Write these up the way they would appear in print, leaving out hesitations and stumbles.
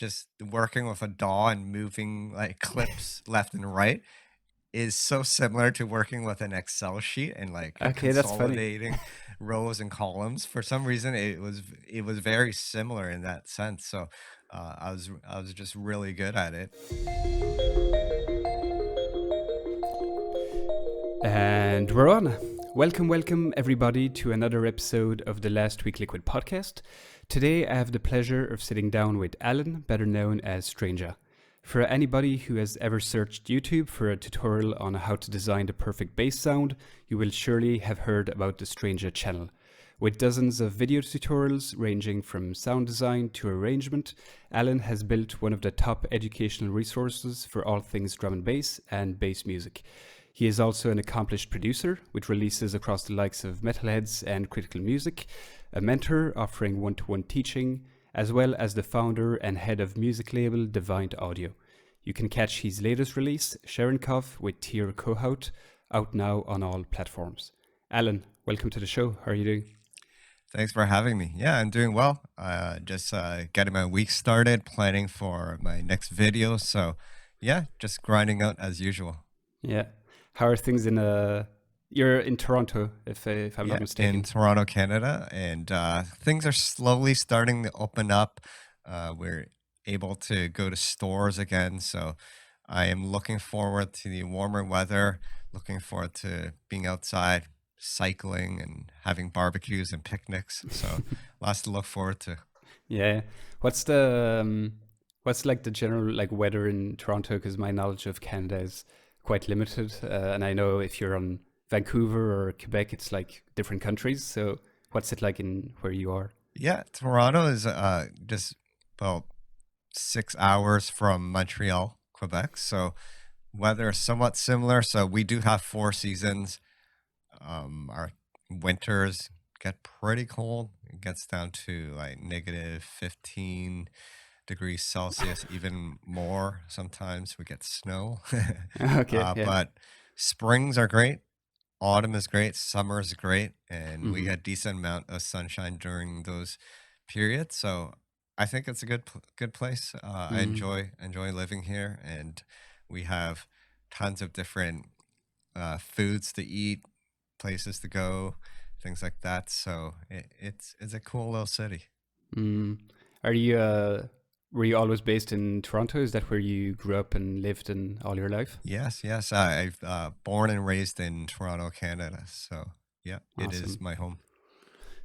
just working with a DAW and moving like clips left and right is so similar to working with an Excel sheet and like Okay, that's funny. consolidating rows and columns. For some reason, it was very similar in that sense. So I was just really good at it. And we're on. Welcome, everybody, to another episode of the Last Week Liquid podcast. Today, I have the pleasure of sitting down with Alan, better known as STRANJAH. For anybody who has ever searched YouTube for a tutorial on how to design the perfect bass sound, you will surely have heard about the STRANJAH channel. With dozens of video tutorials ranging from sound design to arrangement, Alan has built one of the top educational resources for all things drum and bass music. He is also an accomplished producer with releases across the likes of Metalheadz and Critical Music, a mentor offering one-to-one teaching, as well as the founder and head of music label Divine Audio. You can catch his latest release, Sherenkov with Tier Kohout, out now on all platforms. Alan, welcome to the show. How are you doing? Thanks for having me. Yeah, I'm doing well. Just getting my week started, planning for my next video. So yeah, just grinding out as usual. Yeah. How are things in you're in Toronto, if I'm Yeah, not in mistaken. Toronto, Canada, and things are slowly starting to open up. We're able to go to stores again, so I am looking forward to the warmer weather. Looking forward to being outside, cycling, and having barbecues and picnics. So lots to look forward to. Yeah. What's the what's like the general like weather in Toronto? Because my knowledge of Canada is quite limited, and I know if you're on Vancouver or Quebec, it's like different countries. So what's it like in where you are? Yeah, Toronto is just about 6 hours from Montreal, Quebec. So weather is somewhat similar. So we do have four seasons. Our winters get pretty cold. It gets down to like negative 15 degrees Celsius, even more. Sometimes we get snow. Okay. Yeah. But springs are great. Autumn is great. Summer is great. And we Hmm. get decent amount of sunshine during those periods. So I think it's a good place. I Hmm. enjoy living here, and we have tons of different foods to eat, places to go, things like that. So it's a cool little city. Mm. Are you were you always based in Toronto? Is that where you grew up and lived in all your life? Yes. I've born and raised in Toronto, Canada. So yeah, it is Awesome. my home.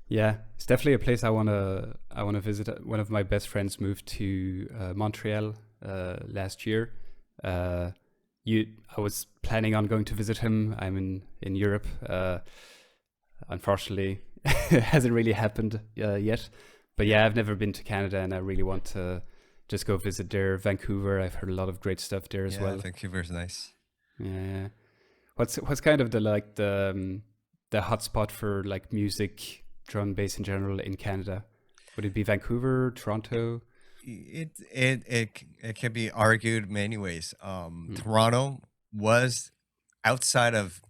Yeah, it's definitely a place I wanna visit. One of my best friends moved to Montreal last year. Uh, I was planning on going to visit him. I'm in Europe. Unfortunately, it hasn't really happened yet. But Yeah, yeah, I've never been to Canada, and I really want to just go visit there. Vancouver, I've heard a lot of great stuff there as yeah. well. Vancouver's nice. Yeah. What's kind of the hotspot for like music, drum and bass in general in Canada? Would it be Vancouver, Toronto? It can be argued many ways. Mm. Toronto was outside of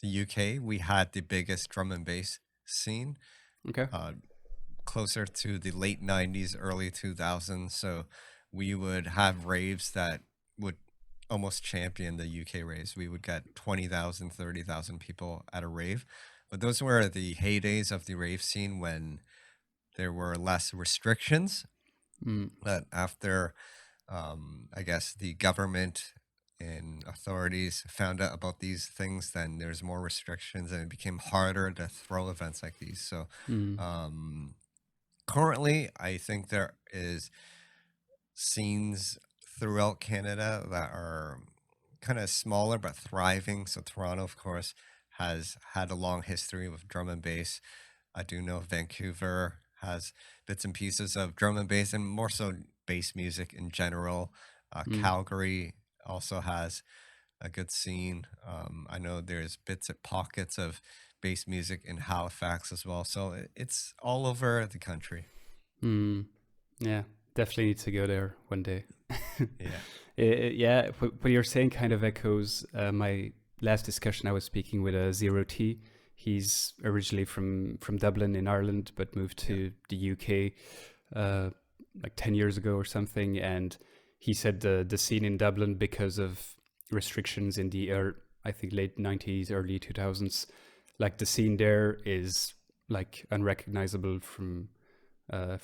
the UK. We had the biggest drum and bass scene. Okay. Uh, Closer to the late 90s, early 2000s. So we would have raves that would almost champion the UK raves. We would get 20,000, 30,000 people at a rave. But those were the heydays of the rave scene when there were less restrictions. Mm. But after, I guess, the government and authorities found out about these things, then there's more restrictions and it became harder to throw events like these. So, Mm. um, currently, I think there is scenes throughout Canada that are kind of smaller but thriving. So Toronto, of course, has had a long history with drum and bass. I do know Vancouver has bits and pieces of drum and bass, and more so bass music in general. Mm. Calgary also has a good scene. I know there's bits and pockets of bass music in Halifax as well. So it's all over the country. Mm. Yeah, definitely need to go there one day. Yeah. Yeah, what you're saying kind of echoes my last discussion. I was speaking with a Zero T. He's originally from Dublin in Ireland, but moved Yeah. to the UK uh, like 10 years ago or something, and he said the scene in Dublin, because of restrictions in the I think late 90s, early 2000s, like the scene there is like unrecognizable from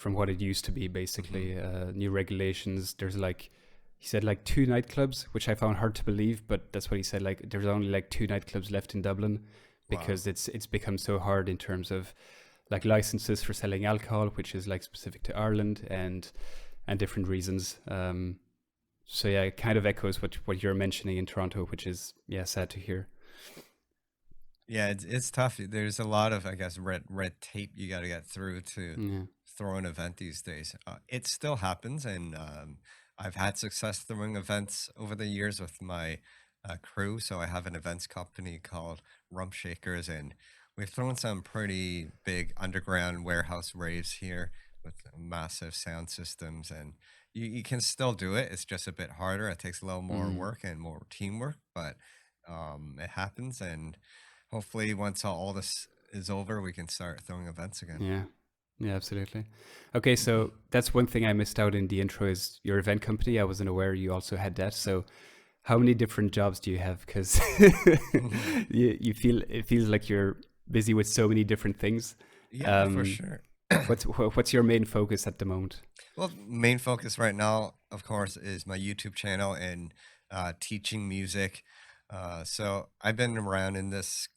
what it used to be. Hmm. Basically, new regulations. There's like, he said like two nightclubs, which I found hard to believe, but that's what he said. Like there's only like two nightclubs left in Dublin Wow. because it's become so hard in terms of like licenses for selling alcohol, which is like specific to Ireland, and different reasons. So yeah, it kind of echoes what you're mentioning in Toronto, which is, yeah, sad to hear. Yeah, it's tough. There's a lot of, I guess, red tape you got to get through to Yeah. throw an event these days. It still happens, and I've had success throwing events over the years with my crew. So I have an events company called Rump Shakers, and we've thrown some pretty big underground warehouse raves here with massive sound systems, and you can still do it. It's just a bit harder. It takes a little more Mm. work and more teamwork, but it happens, and hopefully once all this is over, we can start throwing events again. Yeah. Yeah, absolutely. Okay, so that's one thing I missed out in the intro is your event company. I wasn't aware you also had that. So how many different jobs do you have? Because you feel, it feels like you're busy with so many different things. Yeah, for Um, sure. what's your main focus at the moment? Well, main focus right now, of course, is my YouTube channel and teaching music. So I've been around in this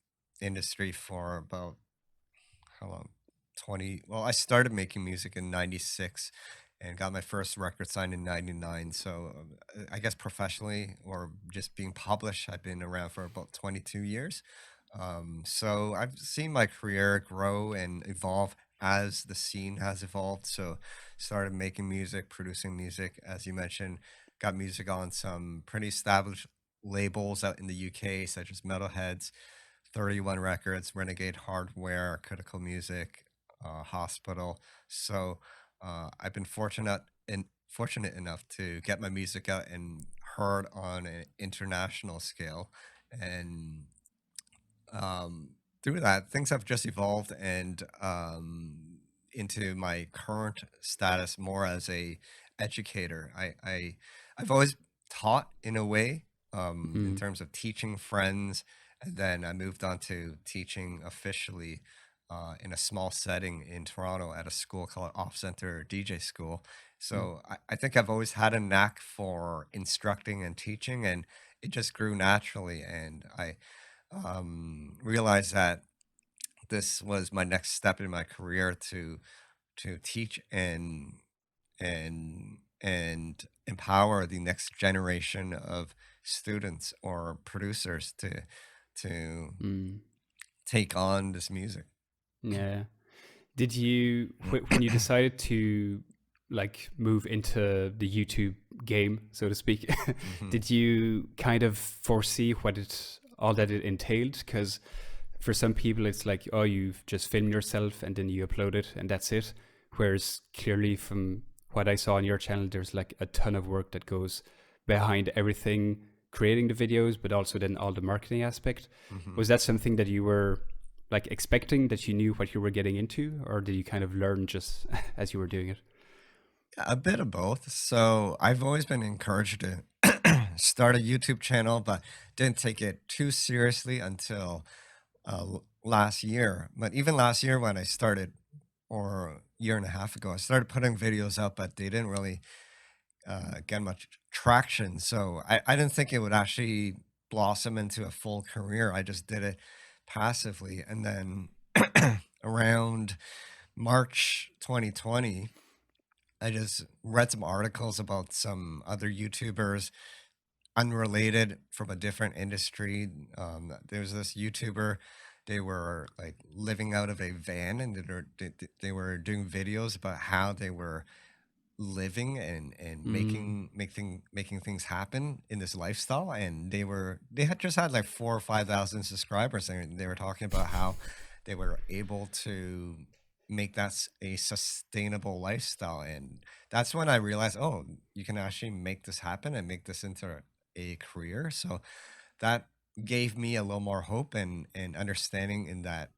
industry for about how long? 20. Well, I started making music in 96 and got my first record signed in 99. So I guess professionally or just being published, I've been around for about 22 years. So I've seen my career grow and evolve as the scene has evolved. So started making music, producing music, as you mentioned, got music on some pretty established labels out in the UK, such as Metalheads, 31 Records, Renegade Hardware, Critical Music, Hospital. So I've been fortunate enough to get my music out and heard on an international scale, and through that, things have just evolved and into my current status more as a educator. I've always taught in a way, in Mm. terms of teaching friends, and then I moved on to teaching officially in a small setting in Toronto at a school called Off Center DJ School. Mm. So I think I've always had a knack for instructing and teaching, and it just grew naturally. And I realized that this was my next step in my career to teach and empower the next generation of students or producers to Mm. take on this music. Yeah. Did you, when you decided to like move into the YouTube game, so to speak, Hmm. did you kind of foresee what it, all that it entailed? Because for some people, it's like, oh, you've just filmed yourself and then you upload it and that's it. Whereas clearly, from what I saw on your channel, there's like a ton of work that goes behind everything, creating the videos, but also then all the marketing aspect. Hmm. Was that something that you were like expecting, that you knew what you were getting into, or did you kind of learn just as you were doing it? A bit of both. So I've always been encouraged to start a YouTube channel, but didn't take it too seriously until last year. But even last year, when I started, or a year and a half ago, I started putting videos up, but they didn't really get much traction. So I didn't think it would actually blossom into a full career. I just did it passively. And then around March 2020, I just read some articles about some other YouTubers unrelated from a different industry. There's this YouTuber, they were like living out of a van, and they were doing videos about how they were living and Mm. making things happen in this lifestyle, and they had just had like 4 or 5 thousand subscribers, and they were talking about how they were able to make a sustainable lifestyle. And that's when I realized, oh, you can actually make this happen and make this into a career. So that gave me a little more hope and understanding in that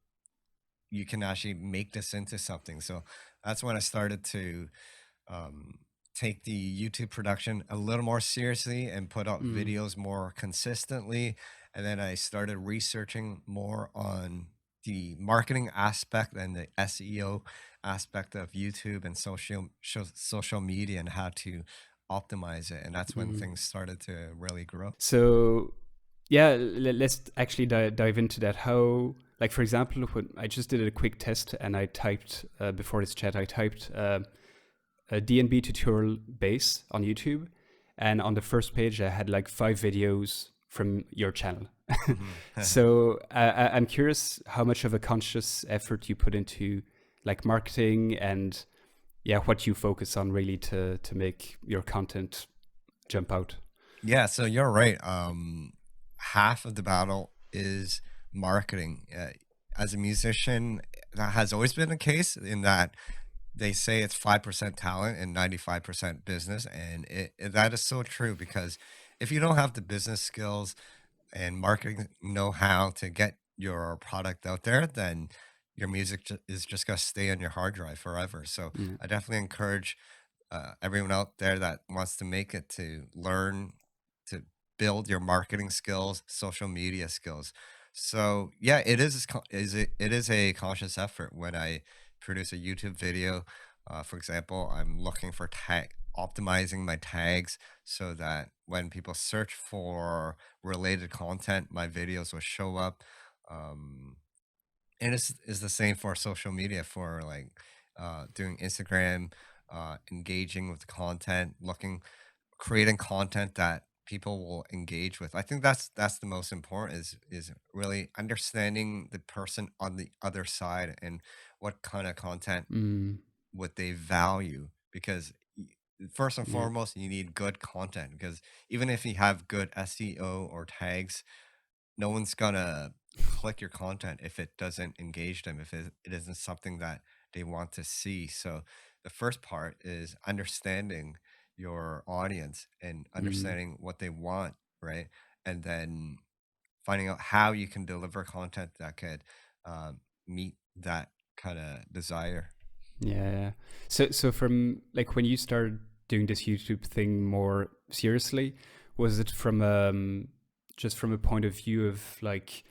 you can actually make this into something. So that's when I started to um, take the YouTube production a little more seriously and put out Mm, videos more consistently. And then I started researching more on the marketing aspect and the SEO aspect of YouTube and social media and how to optimize it. And that's when mm. things started to really grow. So yeah, let's actually dive into that. How, like for example, when I just did a quick test and I typed before this chat, I typed a DNB tutorial base on YouTube, and on the first page I had like 5 videos from your channel. Mhm. So I'm curious how much of a conscious effort you put into like marketing and yeah, what you focus on really to make your content jump out. Yeah, so you're right. Half of the battle is marketing. As a musician, that has always been the case in that they say it's 5% talent and 95% business. And that is so true because if you don't have the business skills and marketing know-how to get your product out there, then your music is just going to stay on your hard drive forever. So Yeah. I definitely encourage everyone out there that wants to make it to learn to build your marketing skills, social media skills. So yeah, it is a conscious effort when I produce a YouTube video. For example, I'm looking for tag optimizing my tags so that when people search for related content, my videos will show up. Um, and it's is the same for social media for like doing Instagram, engaging with the content, looking creating content that people will engage with. I think that's the most important is really understanding the person on the other side and what kind of content Mm, would they value because first and yeah. foremost you need good content because even if you have good SEO or tags, no one's gonna click your content if it doesn't engage them, if it isn't something that they want to see. So the first part is understanding your audience and Mm. understanding what they want, right? And then finding out how you can deliver content that could meet that kind of desire. Yeah, yeah. So from like when you started doing this YouTube thing more seriously, was it from just from a point of view of like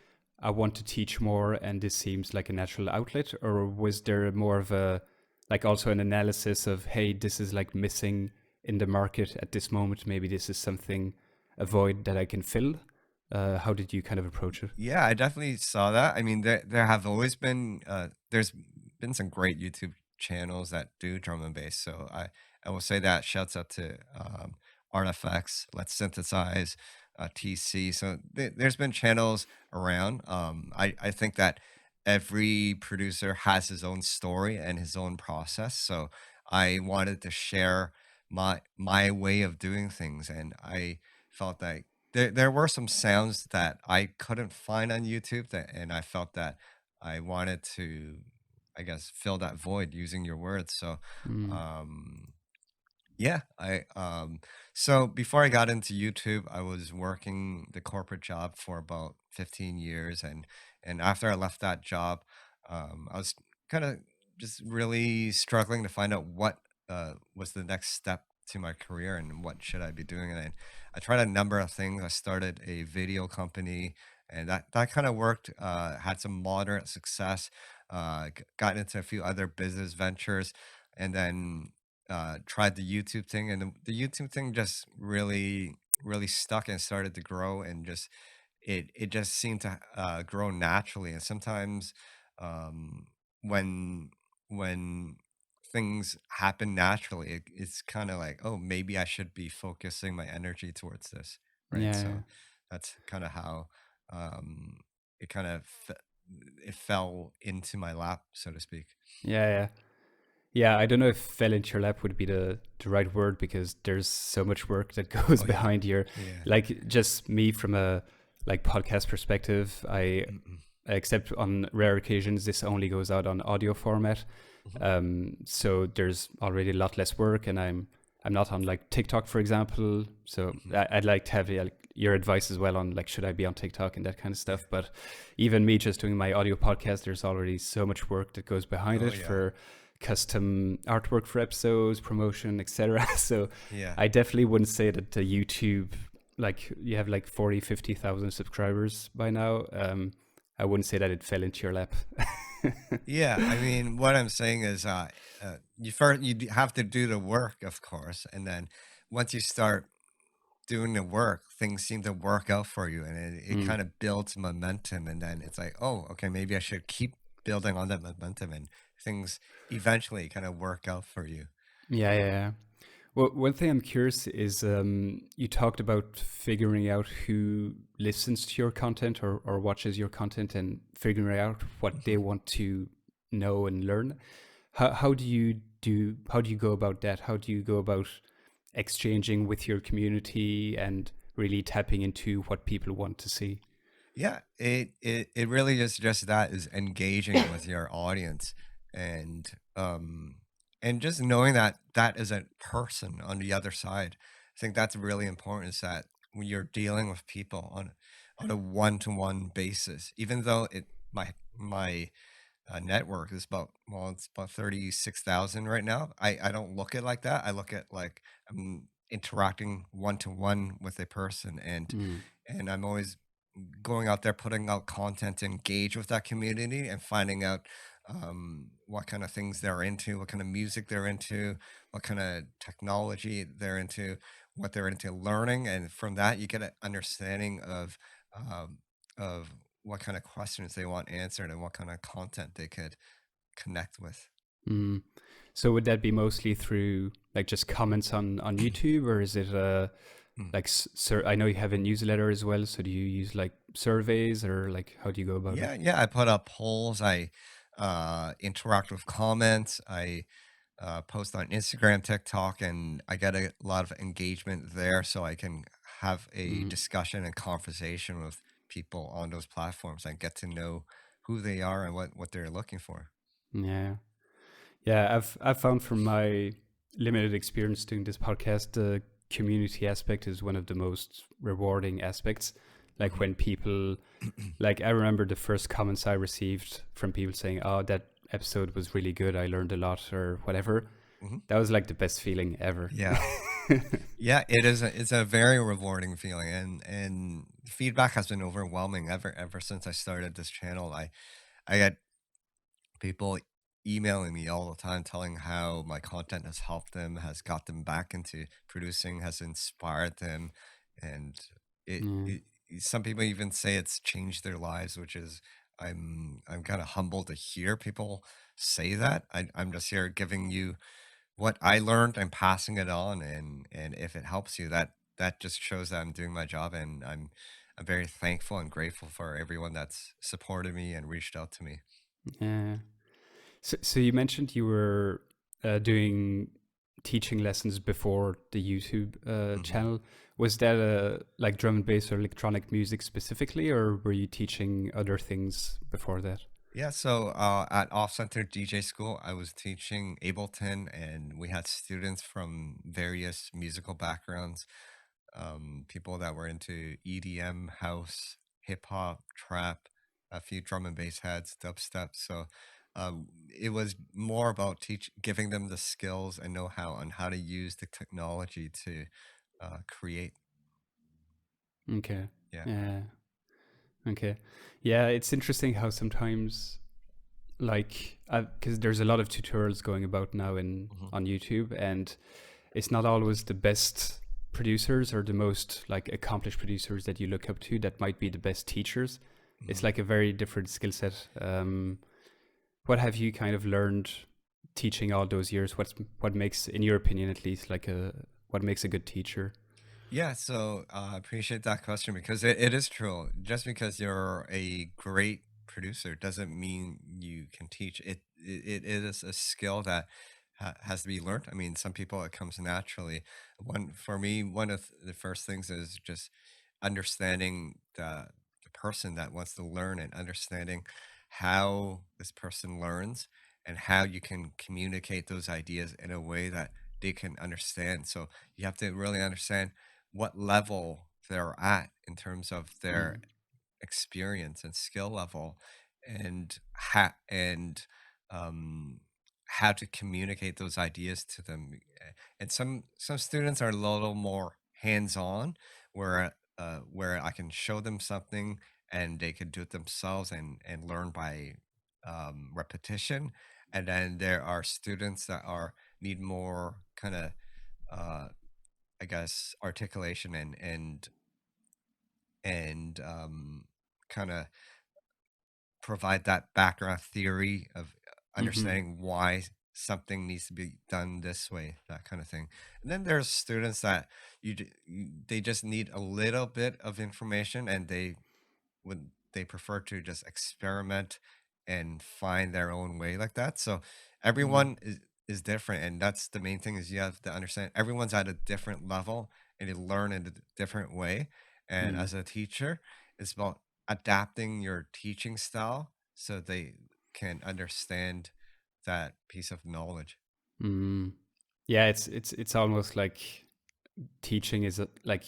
I want to teach more and this seems like a natural outlet, or was there more of a like also an analysis of hey, this is like missing in the market at this moment, maybe this is something a void that I can fill? How did you kind of approach it? Yeah, I definitely saw that. I mean, there have always been there's been some great YouTube channels that do drum and bass. So I will say that shouts out to Artifacts, Let's Synthesize, TC. So there's been channels around. I think that every producer has his own story and his own process. So I wanted to share my way of doing things, and I felt that there were some sounds that I couldn't find on YouTube that and I felt that I wanted to, I guess, fill that void using your words. So, Mm, um, yeah, so before I got into YouTube, I was working the corporate job for about 15 years and after I left that job, I was kind of just really struggling to find out what was the next step to my career and what should I be doing. And I tried a number of things. I started a video company and that kind of worked, had some moderate success, got into a few other business ventures and then tried the YouTube thing, and the YouTube thing just really stuck and started to grow, and just it just seemed to grow naturally. And sometimes um, when when things happen naturally, it's kind of like, oh, maybe I should be focusing my energy towards this, right? yeah, So that's kind of how um, it kind of it fell into my lap, so to speak. yeah, yeah. Yeah, I don't know if fell into your lap would be the right word because there's so much work that goes Oh yeah, behind your yeah. like just me from a like podcast perspective. I Mm-mm. except on rare occasions this only goes out on audio format. Mhm. So there's already a lot less work, and I'm not on like TikTok, for example. So Mhm. I'd like to have like, your advice as well on like should I be on TikTok and that kind of stuff. But even me just doing my audio podcast, there's already so much work that goes behind Oh it yeah. for custom artwork for episodes, promotion, etc. So Yeah. I definitely wouldn't say that the YouTube, like you have like 40, 50,000 subscribers by now. I wouldn't say that it fell into your lap. Yeah, I mean, what I'm saying is, you first have to do the work, of course, and then once you start doing the work, things seem to work out for you, and it Mm. kind of builds momentum, and then it's like, oh, okay, maybe I should keep building on that momentum, and things eventually kind of work out for you. Yeah, yeah, yeah. Well, one thing I'm curious is you talked about figuring out who listens to your content or watches your content and figuring out what they Mhm. want to know and learn. How do you how do you go about that? How do you go about exchanging with your community and really tapping into what people want to see? Yeah, it really is just that, is engaging with your audience, and and just knowing that that is a person on the other side. I think that's really important, is that when you're dealing with people on a one-to-one basis, even though my network is about, well, it's about 36,000 right now. I don't look at like that. I look at like I'm interacting one to one with a person, Mm, and I'm always going out there, putting out content to engage with that community and finding out what kind of things they're into, what kind of music they're into, what kind of technology they're into, what they're into learning, and from that you get an understanding um, of what kind of questions they want answered and what kind of content they could connect with. mm. So would that be mostly through like just comments on YouTube, or is it Mm. like I know you have a newsletter as well, so do you use like surveys, or like how do you go about it? Yeah, yeah. I put up polls. I interact with comments. I post on Instagram, TikTok, and I get a lot of engagement there, so I can have a Mm, discussion and conversation with people on those platforms and get to know who they are and what they're looking for. yeah. Yeah, I've found from my limited experience doing this podcast, the community aspect is one of the most rewarding aspects. Like Hmm. when people, like I remember the first comments I received from people saying, "Oh, that episode was really good. I learned a lot," or whatever. Hmm. That was like the best feeling ever. Yeah. Yeah, it is it's a very rewarding feeling, and feedback has been overwhelming ever since I started this channel. I get people emailing me all the time telling how my content has helped them, has got them back into producing, has inspired them, and it, Yeah. it some people even say it's changed their lives, which is, I'm kind of humbled to hear people say that. I'm just here giving you what I learned and passing it on, and if it helps you, that just shows that I'm doing my job, and I'm very thankful and grateful for everyone that's supported me and reached out to me. Yeah. So you mentioned you were doing teaching lessons before the YouTube Mhm. channel. Was that like drum and bass or electronic music specifically, or were you teaching other things before that? Yeah, so at Off Center DJ School, I was teaching Ableton, and we had students from various musical backgrounds, people that were into EDM, house, hip hop, trap, a few drum and bass heads, dubstep. So it was more about giving them the skills and know how on how to use the technology to create. Okay. Yeah. Yeah. Okay. Yeah, it's interesting how sometimes like because there's a lot of tutorials going about now in Hmm. on YouTube, and it's not always the best producers or the most like accomplished producers that you look up to that might be the best teachers. It's Hmm. like a very different skill set. What have you kind of learned teaching all those years? What makes, in your opinion at least, like a what makes a good teacher? Yeah, so I appreciate that question, because it is true. Just because you're a great producer doesn't mean you can teach. It is a skill that has to be learned. I mean, some people it comes naturally. One for me, one of the first things is just understanding the person that wants to learn, and understanding how this person learns, and how you can communicate those ideas in a way that they can understand. So you have to really understand what level they're at in terms of their Mm, experience and skill level, and ha and um how to communicate those ideas to them. And some students are a little more hands-on, where I can show them something and they could do it themselves and learn by repetition. And then there are students that are need more kind of uh, I guess articulation and kind of provide that background theory of Mm-hmm. understanding why something needs to be done this way, that kind of thing. And then there's students that they just need a little bit of information, and they prefer to just experiment and find their own way like that. So Mm. everyone is different, and that's the main thing, is you have to understand everyone's at a different level and they learn in a different way. And Mm. as a teacher, it's about adapting your teaching style so they can understand that piece of knowledge. Mm. Yeah, it's almost like teaching is like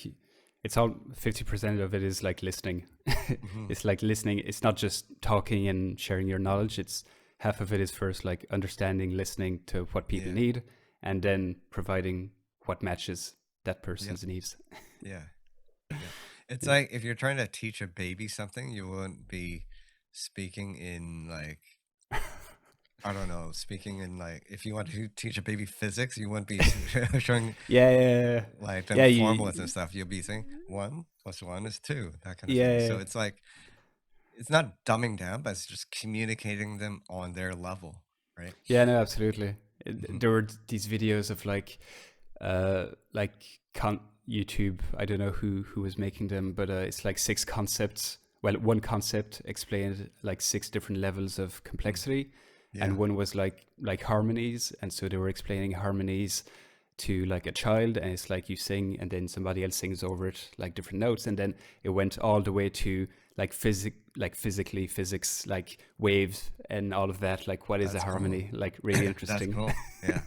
it's all 50% of it is like listening. Hmm. It's like listening. It's not just talking and sharing your knowledge. It's half of it is first like understanding, listening to what people Yeah. need, and then providing what matches that Yep. person's needs. Yeah. Yeah. It's Yeah. like if you're trying to teach a baby something, you wouldn't be speaking in like, I don't know, speaking in like, if you want to teach a baby physics, you wouldn't be showing Yeah, yeah, like yeah. them formulas and stuff. You'll be saying 1 + 1 is 2, that kind of thing. Yeah, So it's like, it's not dumbing down, but it's just communicating them on their level, right? yeah. No, absolutely. Hmm. There were these videos of like YouTube. I don't know who was making them, but it's like six concepts. Well, one concept explained like six different levels of Mm. complexity, and Yeah. one was like harmonies, and so they were explaining harmonies to like a child, and it's like you sing and then somebody else sings over it like different notes, and then it went all the way to like physics, like waves and all of that, like what is a That's cool. harmony, like really That's interesting. cool. Yeah.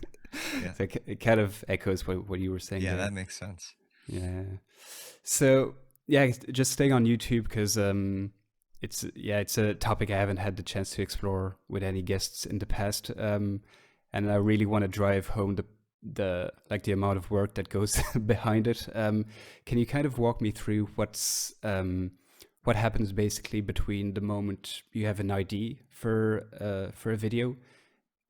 Yeah. So it kind of echoes what you were saying Yeah. there. That makes sense. Yeah. So yeah, just staying on YouTube because it's a topic I haven't had the chance to explore with any guests in the past, and I really want to drive home the like the amount of work that goes behind it. Can you kind of walk me through what happens basically between the moment you have an idea for a video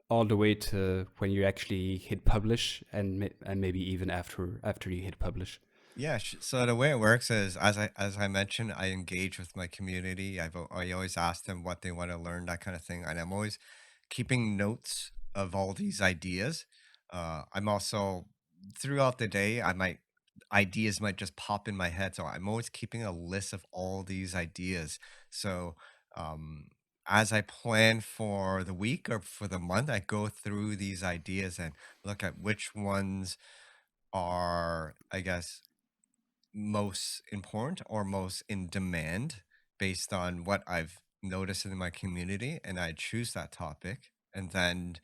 all the way to when you actually hit publish, and and maybe even after you hit publish? Yeah, so the way it works is, as I mentioned, I engage with my community. I always ask them what they want to learn, that kind of thing, and I'm always keeping notes of all these ideas. I'm also, throughout the day, ideas might just pop in my head, so I'm always keeping a list of all these ideas. So um, as I plan for the week or for the month, I go through these ideas and look at which ones are, I guess, most important or most in demand based on what I've noticed in my community, and I choose that topic. And then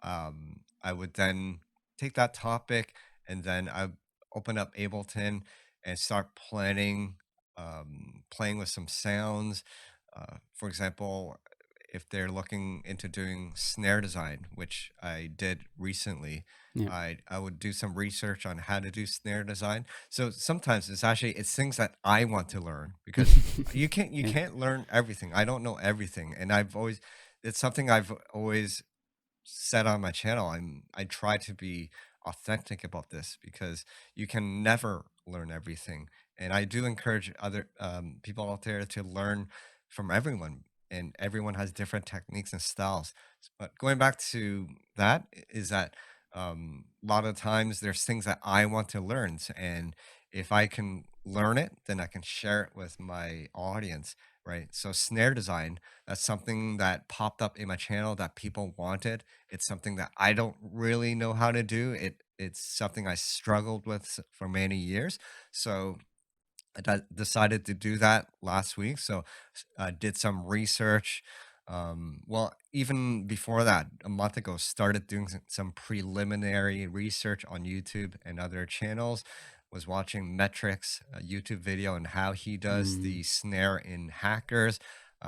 I would then take that topic, and then I open up Ableton and start playing with some sounds. For example, if they're looking into doing snare design, which I did recently, Yeah. I would do some research on how to do snare design. So sometimes it's things that I want to learn, because you Yeah. can't learn everything. I don't know everything, and it's something I've always said on my channel. I try to be authentic about this, because you can never learn everything, and I do encourage other people out there to learn from everyone, and everyone has different techniques and styles. But going back to that, is that a lot of times there's things that I want to learn, and if I can learn it, then I can share it with my audience, right? So snare design, that's something that popped up in my channel that people wanted. It's something that I don't really know how to do. It's something I struggled with for many years. So I decided to do that last week. So I did some research. Well, even before that, a month ago, started doing some preliminary research on YouTube and other channels. Was watching Metrics, a YouTube video, and how he does Mm. the snare in Hackers.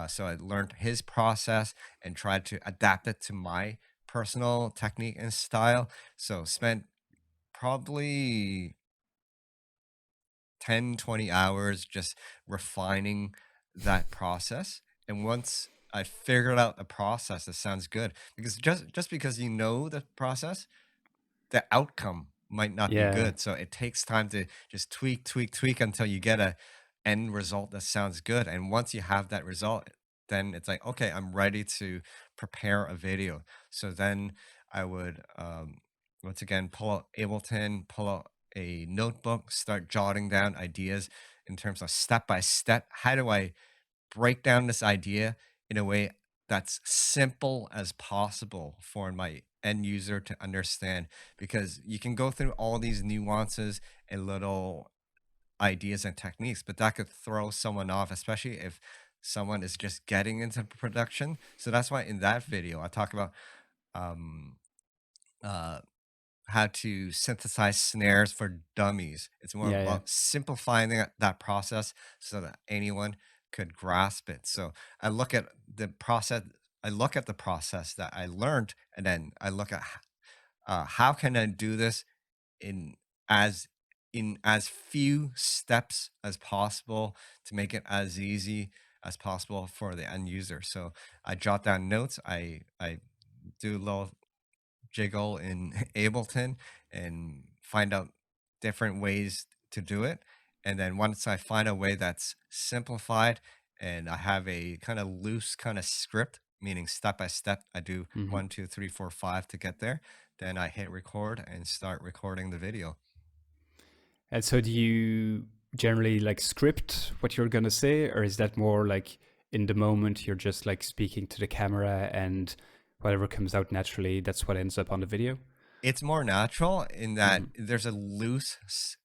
So I learned his process and tried to adapt it to my personal technique and style. So spent probably 10-20 hours just refining that process. And once I figured out the process, it sounds good, because just because you know the process, the outcome might not be Yeah. good. So it takes time to just tweak, tweak, tweak until you get a end result that sounds good. And once you have that result, then it's like, okay, I'm ready to prepare a video. So then I would once again pull out Ableton, pull out a notebook, start jotting down ideas in terms of step by step. How do I break down this idea in a way that's simple as possible for my end user to understand? Because you can go through all these nuances and little ideas and techniques, but that could throw someone off, especially if someone is just getting into production. So that's why in that video I talk about um uh how to synthesize snares for dummies. It's more Yeah, yeah. about simplifying that process so that anyone could grasp it. So I look at the process. I look at the process that I learned, and then I look at how can I do this in as as few steps as possible to make it as easy as possible for the end user. So I jot down notes. I do a little jiggle in Ableton and find out different ways to do it. And then once I find a way that's simplified and I have a kind of loose kind of script, meaning step by step, I do Hmm. 1, 2, 3, 4, 5 to get there. Then I hit record and start recording the video. And so do you generally like script what you're gonna say, or is that more like in the moment you're just like speaking to the camera and whatever comes out naturally, that's what ends up on the video? It's more natural in that Hmm. there's a loose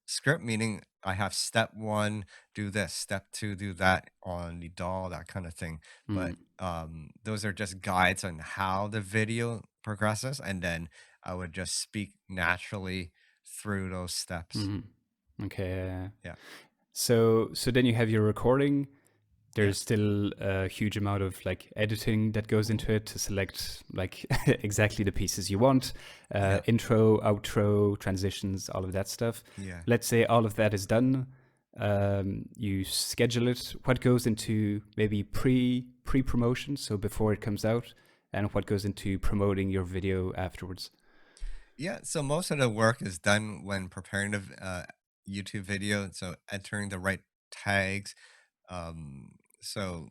script, meaning I have step one, do this, step two, do that on the doll, that kind of thing. Mm. But those are just guides on how the video progresses. And then I would just speak naturally through those steps. Hmm. Okay. Yeah. So then you have your recording. Yeah. There's still a huge amount of like editing that goes Mhm. into it to select like exactly the pieces you want, Yeah. intro, outro, transitions, all of that stuff. Yeah. Let's say all of that is done. You schedule it. What goes into maybe pre promotion, so before it comes out, and what goes into promoting your video afterwards? Yeah, so most of the work is done when preparing the YouTube video. So entering the right tags. So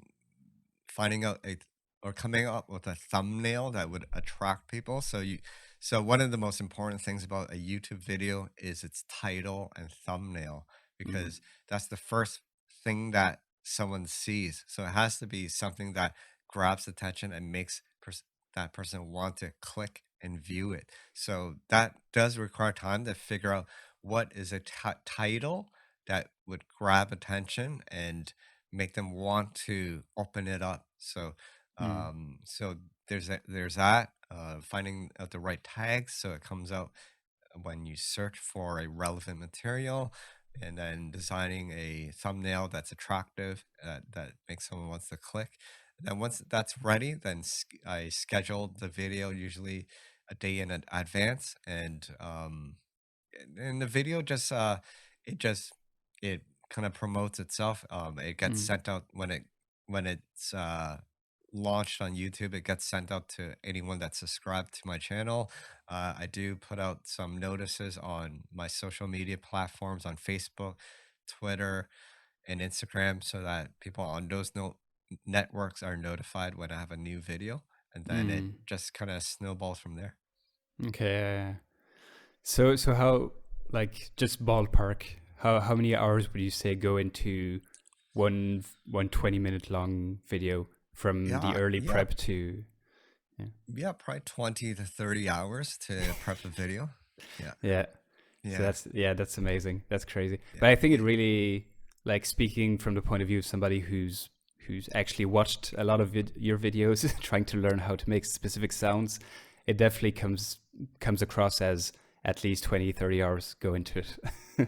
finding out a or coming up with a thumbnail that would attract people. So one of the most important things about a YouTube video is its title and thumbnail, Mm. because that's the first thing that someone sees. So it has to be something that grabs attention and makes that person want to click and view it. So that does require time to figure out what is a title that would grab attention and make them want to open it up. So, Mm. so there's that finding out the right tags so it comes out when you search for a relevant material, and then designing a thumbnail that's attractive, that makes someone wants to click. And then once that's ready, then I schedule the video usually a day in advance, and the video just it just it kind of promotes itself. It gets Mm. sent out when it's launched on YouTube. It gets sent out to anyone that's subscribed to my channel. I do put out some notices on my social media platforms on Facebook, Twitter, and Instagram, so that people on those networks are notified when I have a new video, and then it Mm. just kind of snowballs from there. Okay. So how, like, just ballpark, how many hours would you say go into one 20-minute long video from the Yeah, early yeah, prep to yeah. yeah, probably 20 to 30 hours to prep a video. Yeah, Yeah. So yeah, that's amazing. That's crazy. But yeah. I think it really, like, speaking from the point of view of somebody who's actually watched a lot of your videos trying to learn how to make specific sounds, it definitely comes across as at least 20-30 hours go into it.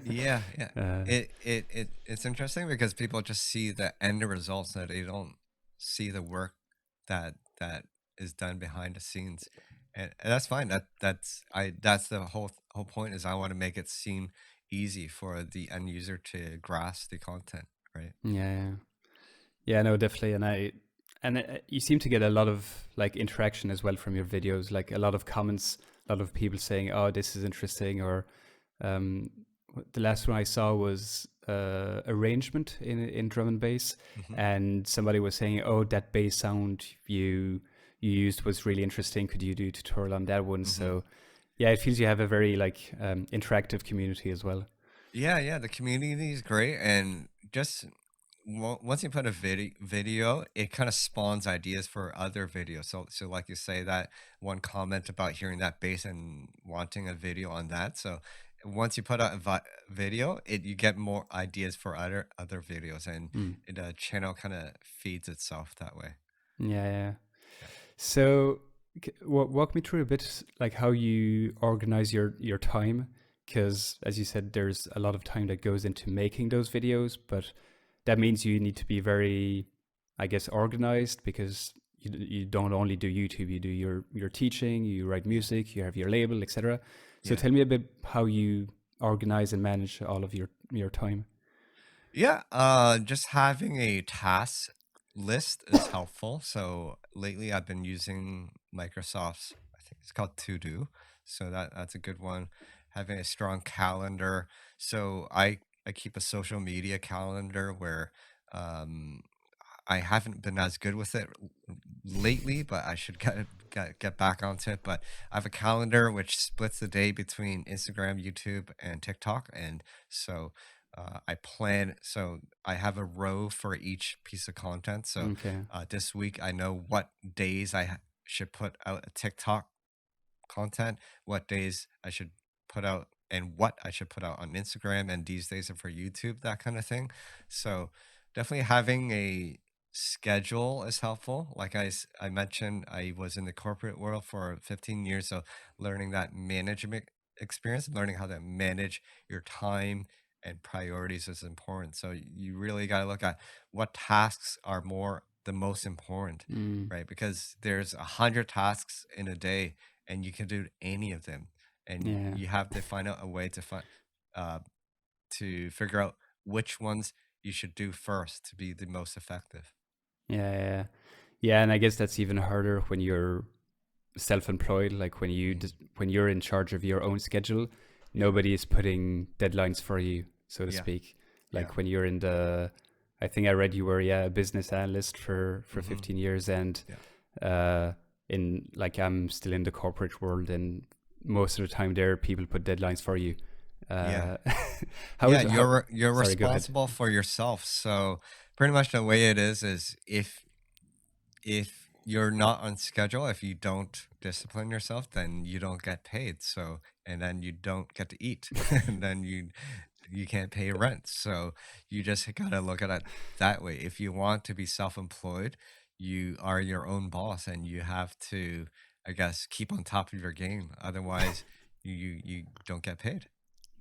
Yeah, yeah. uh, It's interesting because people just see the end results, that they don't see the work that is done behind the scenes. And that's fine. That's the whole point is I want to make it seem easy for the end user to grasp the content, right? Yeah, yeah. Yeah, no, definitely. You seem to get a lot of like interaction as well from your videos, like a lot of comments, a lot of people saying, "Oh, this is interesting," or um, the last one I saw was arrangement in drum and bass, Hmm. and somebody was saying, "Oh, that bass sound you used was really interesting. Could you do a tutorial on that one?" Hmm. So yeah, it feels you have a very like interactive community as well. Yeah, yeah, the community is great, and just once you put a video, it kind of spawns ideas for other videos. So like you say that one comment about hearing that bass and wanting a video on that. So once you put out a video, it you get more ideas for other videos, and Mm. the channel kind of feeds itself that way. Yeah, yeah. Yeah. So, walk me through a bit like how you organize your time, because as you said, there's a lot of time that goes into making those videos, but that means you need to be very, I guess, organized because you don't only do YouTube, you do your teaching, you write Yeah. music, you have your label, etc. So Yeah. tell me a bit how you organize and manage all of your time. Yeah, just having a task list is helpful. So lately I've been using Microsoft's, I think it's called To Do. So that's a good one. Having a strong calendar. So I keep a social media calendar where um I haven't been as good with it lately, but I should get back onto it. But I have a calendar which splits the day between Instagram, YouTube, and TikTok, and so I plan. So I have a row for each piece of content. So Okay. this week I know what days should put out a TikTok content, what days I should put out and what I should put out on Instagram, and these days are for YouTube, that kind of thing. So definitely having a schedule is helpful. Like I mentioned, I was in the corporate world for 15 years, so learning that management experience, learning how to manage your time and priorities is important. So you really got to look at what tasks are more the most important, Mm, right? Because there's 100 tasks in a day and you can do any of them, and yeah. you have to find out a way uh, to figure out which ones you should do first to be the most effective. Yeah, yeah, yeah, and I guess that's even harder when you're self-employed. Like Mhm. when you're in charge of your own schedule, Yeah, nobody is putting deadlines for you, so to yeah, speak. yeah. Like when you're in the, I think I read you were a business analyst for Hmm. 15 years, and Yeah, uh, in like I'm still in the corporate world, and most of the time there people put deadlines for you. yeah, Uh, how yeah. is how? You're Sorry, go ahead. responsible for yourself. So pretty much the way it is if you're not on schedule, if you don't discipline yourself, then you don't get paid. So, and then you don't get to eat, and then you can't pay your rent. So you just gotta look at it that way. If you want to be self-employed, you are your own boss, and you have to, I guess, keep on top of your game. Otherwise, you don't get paid.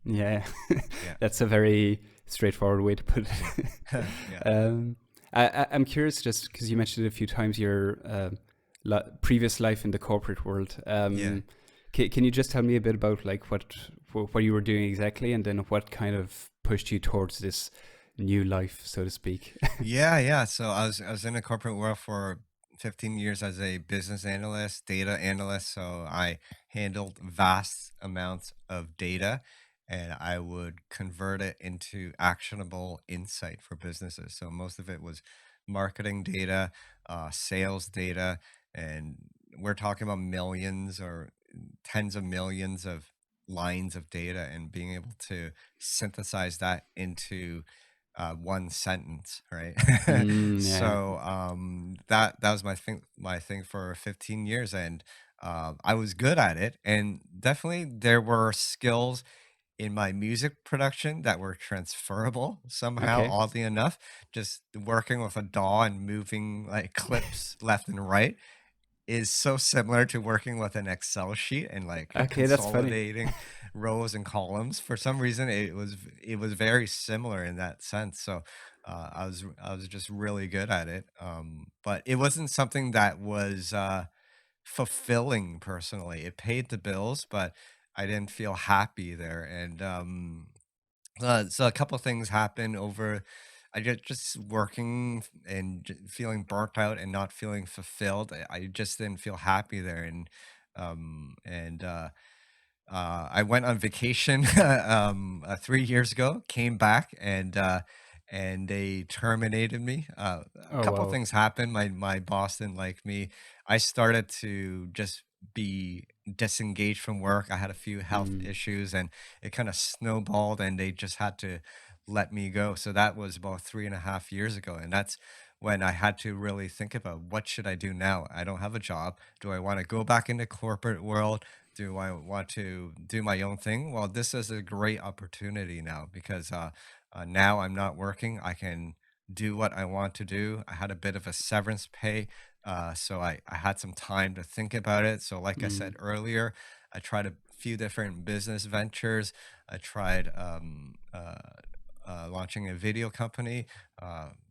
Yeah, Yeah, that's a very straightforward way to put yeah, it. yeah, um, I'm curious, just because you mentioned it a few times, your previous life in the corporate world. yeah. Can you just tell me a bit about like what you were doing exactly, and then what kind of pushed you towards this new life, so to speak? Yeah, yeah. So I was in the corporate world for 15 years as a business analyst, data analyst. So I handled vast amounts of data and I would convert it into actionable insight for businesses. So most of it was marketing data, sales data, and we're talking about millions or tens of millions of lines of data and being able to synthesize that into one sentence, right? Yeah. So that was my thing for 15 years, and I was good at it. And definitely there were skills in my music production that were transferable somehow, Okay. oddly enough. Just working with a DAW and moving like clips left and right is so similar to working with an Excel sheet and like Okay, that's funny. consolidating rows and columns. For some reason, it was very similar in that sense. So I was just really good at it. But it wasn't something that was fulfilling personally. It paid the bills, but I didn't feel happy there. And so a couple things happened over. I just working and feeling burnt out and not feeling fulfilled. I just didn't feel happy there, and I went on vacation 3 years ago, came back, and they terminated me. A Oh couple wow. things happened. My boss didn't like me. I started to just be disengaged from work. I had a few health Mm, issues, and it kind of snowballed, and they just had to let me go. So that was about 3.5 years ago, and that's when I had to really think about what should I do now. I don't have a job. Do I want to go back into corporate world? Do I want to do my own thing? Well, this is a great opportunity now because now I'm not working. I can do what I want to do. I had a bit of a severance pay, so I had some time to think about it. So, like I mm, said earlier, I tried a few different business ventures. I tried launching a video company,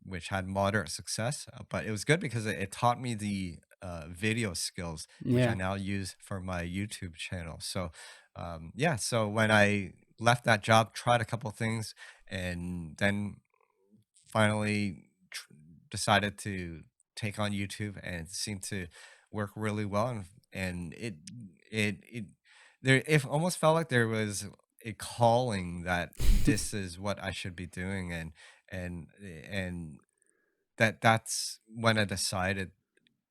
which had moderate success, but it was good because it taught me the video skills which I yeah. now use for my YouTube channel. So, yeah, so when I left that job, tried a couple things, and then finally decided to take on YouTube, and it seemed to work really well. And it there it almost felt like there was a calling that this is what I should be doing, and that's when I decided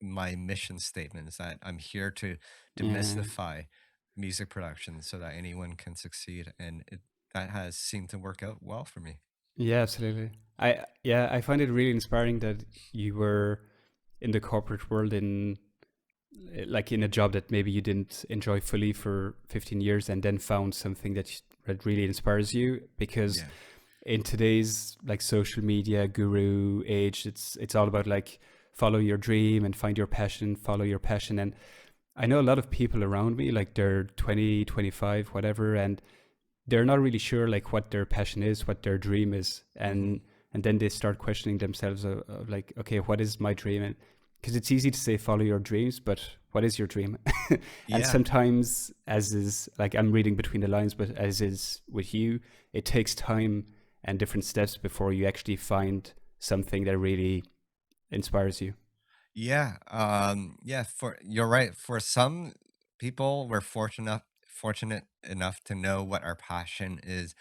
my mission statement is that I'm here to Yeah. demystify music production so that anyone can succeed, and that has seemed to work out well for me. Yeah, absolutely. I find it really inspiring that you were in the corporate world in like in a job that maybe you didn't enjoy fully for 15 years and then found something that really inspires you, because Yeah. in today's like social media guru age, it's all about like follow your dream and find your passion, follow your passion. And I know a lot of people around me, like they're 20, 25, whatever, and they're not really sure like what their passion is, what their dream is, Hmm. and then they start questioning themselves of like, okay, what is my dream? And because it's easy to say follow your dreams, but what is your dream? And Yeah. sometimes, as is like I'm reading between the lines, but as is with you, it takes time and different steps before you actually find something that really inspires you. Yeah. Yeah. For You're right. For some people, we're fortunate enough to know what our passion is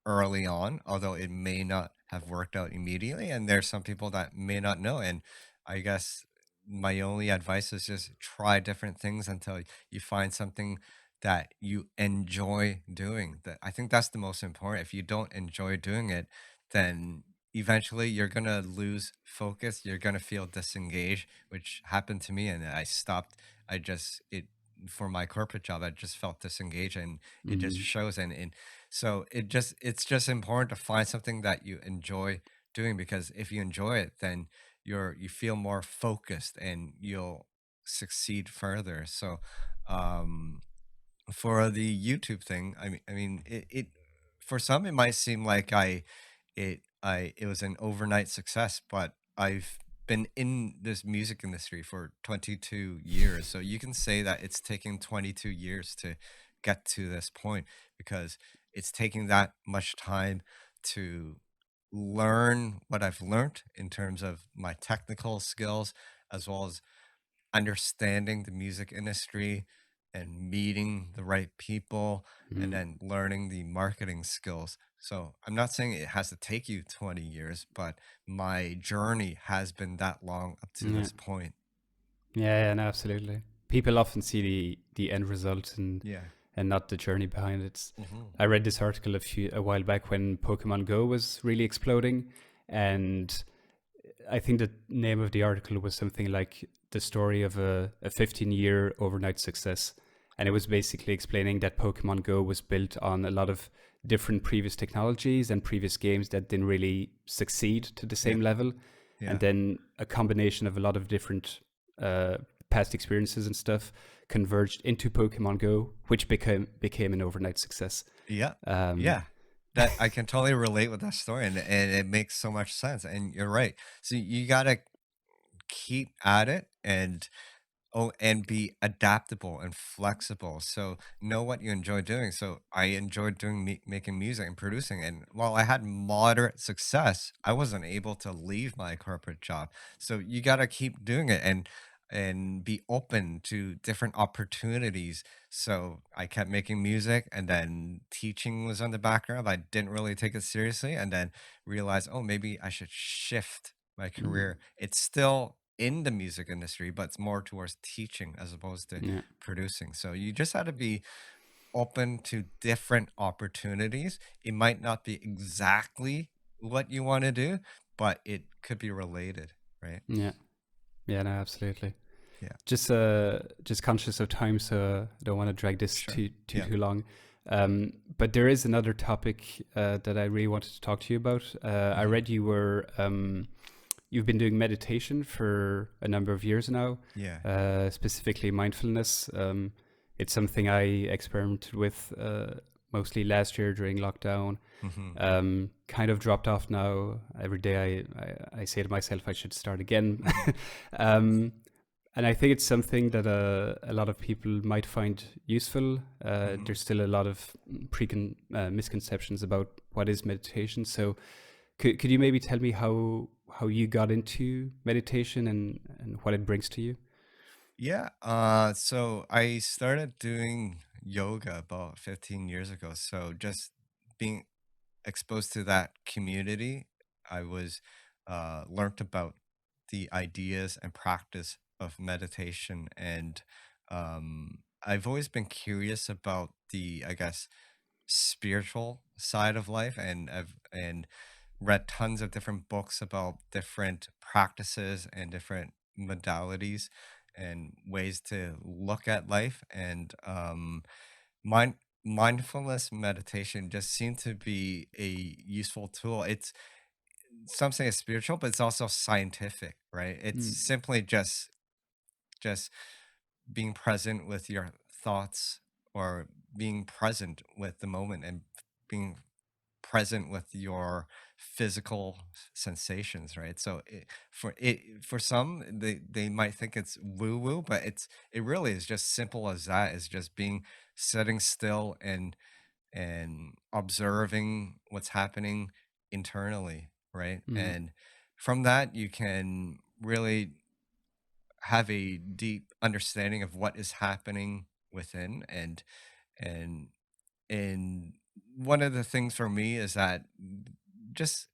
early on, although it may not have worked out immediately. And there's some people that may not know. And I guess my only advice is just try different things until you find something that you enjoy doing. That I think that's the most important. If you don't enjoy doing it, then eventually you're gonna lose focus. You're gonna feel disengaged, which happened to me, and I stopped. I just it For my corporate job, I just felt disengaged, and it just Mm, shows. And so it's just important to find something that you enjoy doing, because if you enjoy it, then you feel more focused and you'll succeed further. So um for the YouTube thing, I mean it for some it might seem like it was an overnight success, but I've been in this music industry for 22 years. So you can say that it's taken 22 years to get to this point, because it's taking that much time to learn what I've learned in terms of my technical skills, as well as understanding the music industry and meeting the right people, and mm. then learning the marketing skills. So I'm not saying it has to take you 20 years, but my journey has been that long up to Yeah. this point. Yeah, yeah, no, absolutely. People often see the end result Yeah. and not the journey behind it. Hmm. I read this article a while back when Pokemon Go was really exploding, and I think the name of the article was something like the story of a 15-year overnight success. And it was basically explaining that Pokemon Go was built on a lot of different previous technologies and previous games that didn't really succeed to the Yeah. same level. And Yeah. then a combination of a lot of different uh, past experiences and stuff converged into Pokemon Go, which became an overnight success. Yeah. Um, Yeah. That I can totally relate with that story, and it makes so much sense. And you're right. So you gotta keep at it, and Oh, and be adaptable and flexible. So know what you enjoy doing. So I enjoyed doing making music and producing. And while I had moderate success, I wasn't able to leave my corporate job. So you got to keep doing it and be open to different opportunities. So I kept making music, and then teaching was on the background. I didn't really take it seriously, and then realized, oh, maybe I should shift my Mm, career. It's still in the music industry, but it's more towards teaching as opposed to yeah, producing. So you just have to be open to different opportunities. It might not be exactly what you want to do, but it could be related, right? yeah, yeah. No, absolutely. Yeah, Just conscious of time, so I don't want to drag this sure. Yeah. too long. But there is another topic that I really wanted to talk to you about. I Hmm. read you've been doing meditation for a number of years now, Yeah. specifically mindfulness. It's something I experimented with mostly last year during lockdown. Hmm. Kind of dropped off now. Every day I say to myself I should start again. Hmm. um, and I think it's something that a lot of people might find useful. Hmm. There's still a lot of misconceptions about what is meditation. So could you maybe tell me how you got into meditation and what it brings to you? Yeah. So I started doing yoga about 15 years ago. So just being exposed to that community, I was learned about the ideas and practice of meditation, and I've always been curious about the, I guess, spiritual side of life, and I've and read tons of different books about different practices and different modalities and ways to look at life, and mind mindfulness meditation just seemed to be a useful tool. It's some say it's spiritual, but it's also scientific, right? It's Mm, simply just being present with your thoughts, or being present with the moment, and being present with your physical sensations, right? So for some, they might think it's woo woo, but it really is just simple as that. It's just being sitting still and observing what's happening internally, right? mm, And from that, you can really have a deep understanding of what is happening within. And and one of the things for me is that just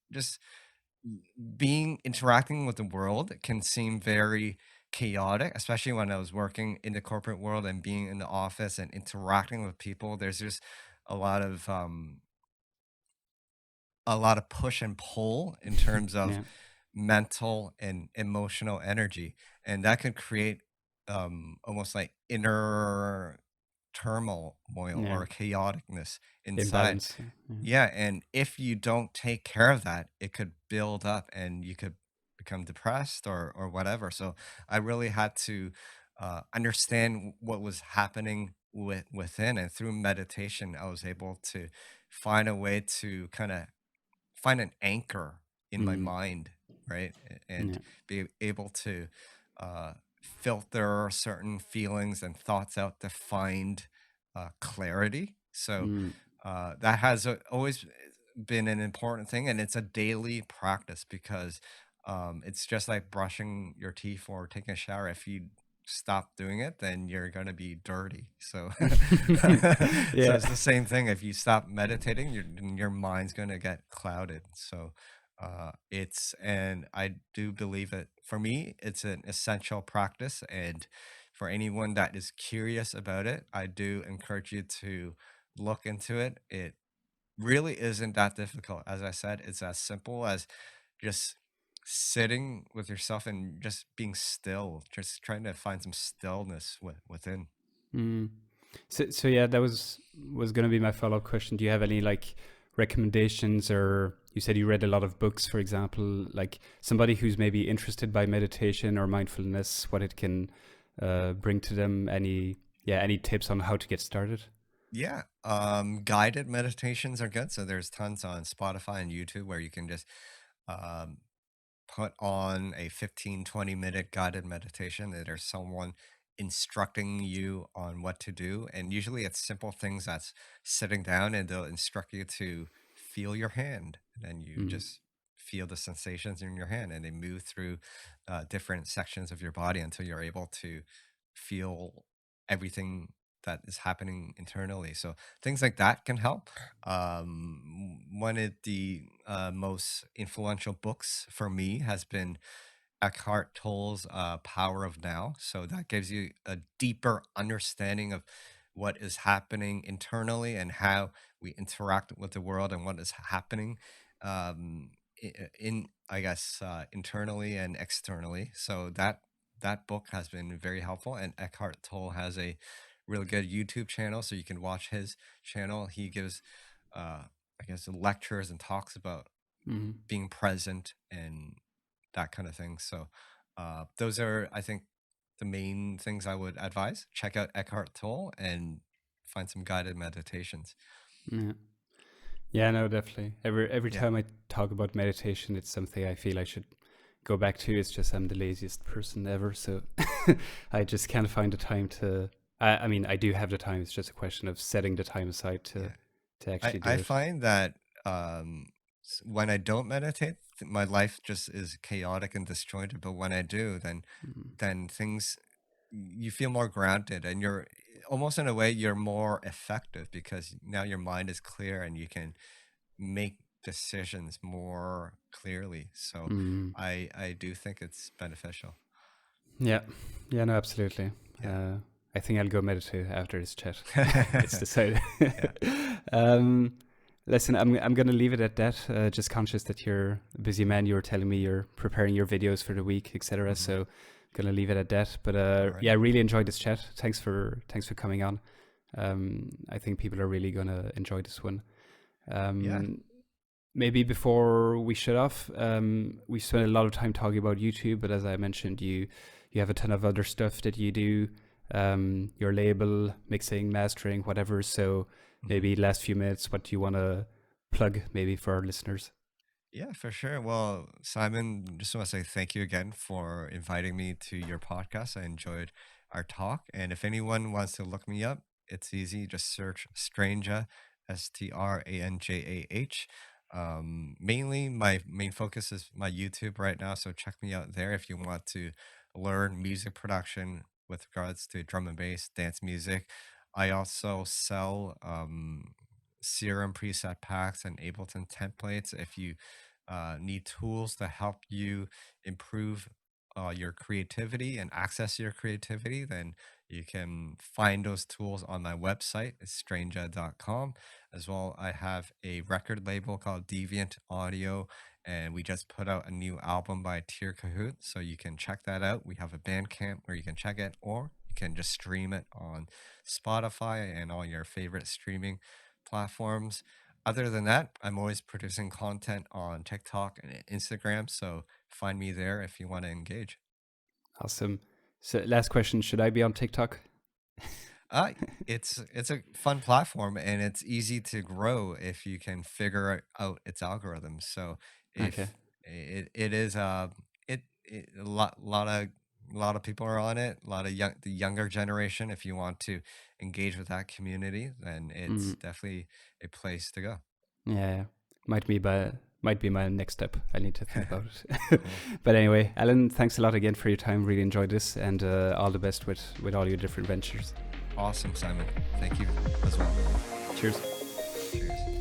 being interacting with the world can seem very chaotic, especially when I was working in the corporate world and being in the office and interacting with people. There's just a lot of um a lot of push and pull in terms of yeah, mental and emotional energy, and that could create almost like inner turmoil yeah. or chaoticness inside. Imbalance. Yeah. Yeah, and if you don't take care of that, it could build up and you could become depressed or whatever. So I really had to understand what was happening within, and through meditation, I was able to find a way to kind of find an anchor in my Mm, mind, right? And yeah. be able to filter certain feelings and thoughts out to find clarity. So Mm, that has always been an important thing, and it's a daily practice because it's just like brushing your teeth or taking a shower. If you stop doing it, then you're going to be dirty. So so yeah. it's the same thing. If you stop meditating, your mind's going to get clouded. So it's and I do believe that for me it's an essential practice, and for anyone that is curious about it, I do encourage you to look into it. It really isn't that difficult. As I said, it's as simple as just sitting with yourself and just being still, just trying to find some stillness within. Mm. So yeah, that was going to be my follow-up question. Do you have any like recommendations, or you said you read a lot of books, for example, like somebody who's maybe interested by meditation or mindfulness, what it can bring to them? Any tips on how to get started? Yeah, guided meditations are good. So there's tons on Spotify and YouTube where you can just um, put on a 15-20 minute guided meditation. That there's someone instructing you on what to do. And usually it's simple things that's sitting down and they'll instruct you to feel your hand. And then you Mm. just feel the sensations in your hand and they move through different sections of your body until you're able to feel everything that is happening internally. So things like that can help. One of the most influential books for me has been Eckhart Tolle's Power of Now. So that gives you a deeper understanding of what is happening internally and how we interact with the world and what is happening in I guess, internally and externally. So that book has been very helpful. And Eckhart Tolle has a really good YouTube channel, so you can watch his channel. He gives, I guess, lectures and talks about Mm. being present and that kind of thing. So those are, I think, the main things I would advise. Check out Eckhart Tolle and find some guided meditations. Yeah. Yeah, no, definitely. Every Yeah, time I talk about meditation, it's something I feel I should go back to. It's just I'm the laziest person ever, so I just can't find the time to. I mean, I do have the time. It's just a question of setting the time aside yeah. to I actually do I it. find that when I don't meditate, my life just is chaotic and disjointed. But when I do, Mm. then things you feel more grounded, and you're almost in a way you're more effective because now your mind is clear and you can make decisions more clearly. So Mm. I do think it's beneficial. Yeah, yeah, no, absolutely. Yeah. I think I'll go meditate after this chat. It's decided. Yeah. um, Listen, I'm gonna leave it at that. Just conscious that you're a busy man. You were telling me you're preparing your videos for the week, etc. Hmm. So, gonna leave it at that. But All right. yeah, I really enjoyed this chat. Thanks for coming on. I think people are really gonna enjoy this one. Yeah. Um, Maybe before we shut off, we spent a lot of time talking about YouTube, but as I mentioned, you have a ton of other stuff that you do, your label, mixing, mastering, whatever. So Hmm. maybe last few minutes, what do you want to plug maybe for our listeners? Yeah, for sure. Well, Simon, just want to say thank you again for inviting me to your podcast. I enjoyed our talk. And if anyone wants to look me up, it's easy. Just search Stranja, STRANJAH. Mainly, my main focus is my YouTube right now. So check me out there if you want to learn music production with regards to drum and bass, dance music. I also sell Serum preset packs and Ableton templates if you need tools to help you improve your creativity and access your creativity, then you can find those tools on my website, it's stranja.com. As well, I have a record label called Deviant Audio, and we just put out a new album by Tier Kahoot, so you can check that out. We have a Bandcamp where you can check it, or you can just stream it on Spotify and all your favorite streaming platforms. Other than that, I'm always producing content on TikTok and Instagram, so find me there if you want to engage. Awesome. So last question, should I be on TikTok? Uh, it's a fun platform and it's easy to grow if you can figure out its algorithms. So Okay. if it is it a lot of people are on it, a lot of the younger generation. If you want to engage with that community, then it's Mm, definitely a place to go. yeah, yeah. Might be my next step. I need to think about it. Cool. But anyway, Alan, thanks a lot again for your time. Really enjoyed this, and all the best with all your different ventures. Awesome, Simon. Thank you as well. Cheers. Cheers.